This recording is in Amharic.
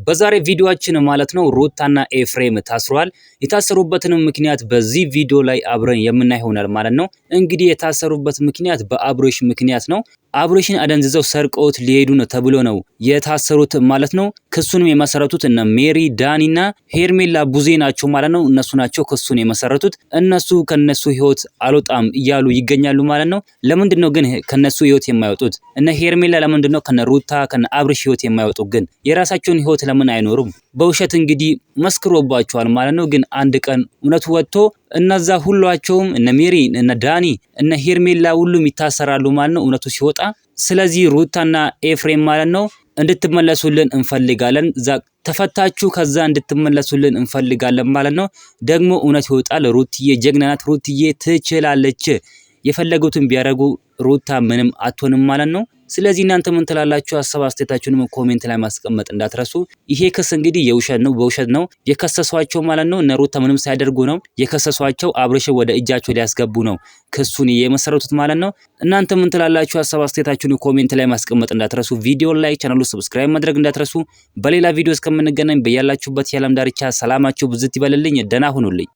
በዛሬ ቪዲዮአችን ማለት ነው ሩታና ኤፍሬም ታስሯል። የታሰሩበትን ምክንያት በዚህ ቪዲዮ ላይ አብረን የምናይ ይሆናል ማለት ነው። እንግዲህ የታሰሩበት ምክንያት በአብሬሽ ምክንያት ነው። አብሬሽን አደንዝዘው ሰርቀውት ሊሄዱ ነው ተብሎ ነው የታሰሩት ማለት ነው። ክሱንም የመሰረቱት እነ ሜሪ ዳኒና ሄርሜላ ቡዜ ናቸው ማለት ነው። እነሱ ናቸው ክሱን የመሰረቱት። እነሱ ከነሱ ህይወት አልወጣም እያሉ ይገኛሉ ማለት ነው። ለምንድነው ግን ከነሱ ህይወት የማይወጡት? እነ ሄርሜላ ለምንድነው ከነ ሩታ ከነ አብሬሽ ህይወት የማይወጡት? ግን የራሳቸውን ህይወት ለምን አይኖሩም? በውሸት እንግዲህ መስክሮባቸዋል ማለት ነው። ግን አንድ ቀን እውነቱ ወጥቶ እነዛ ሁላቸውም እነ ሜሪ እነ ዳኒ እነ ሄርሜላ ሁሉም ይታሰራሉ ማለት ነው እውነቱ ሲወጣ። ስለዚህ ሩታና ኤፍሬም ማለት ነው እንድትመለሱልን እንፈልጋለን። ተፈታችሁ ከዛ እንድትመለሱልን እንፈልጋለን ማለት ነው። ደግሞ እውነት ይወጣል። ሩትዬ ጀግና ናት። ሩትዬ ትችላለች። የፈለጉትን ቢያደርጉ ሩታ ምንም አትሆንም ማለት ነው። ስለዚህ እናንተ ምን ትላላችሁ? ሀሳብ አስተያየታችሁንም ኮሜንት ላይ ማስቀመጥ እንዳትረሱ። ይሄ ክስ እንግዲህ የውሸት ነው፣ በውሸት ነው የከሰሷቸው ማለት ነው። እነ ሩታ ምንም ሳያደርጉ ነው የከሰሷቸው። አብሬሽ ወደ እጃቸው ሊያስገቡ ነው ክሱን የመሰረቱት ማለት ነው። እናንተ ምን ትላላችሁ? ሀሳብ አስተያየታችሁን ኮሜንት ላይ ማስቀመጥ እንዳትረሱ። ቪዲዮ ላይ ቻናሉ ሰብስክራይብ ማድረግ እንዳትረሱ። በሌላ ቪዲዮ እስከምንገናኝ በያላችሁበት የዓለም ዳርቻ ሰላማችሁ ብዝት ይበልልኝ። ደህና ሁኑልኝ።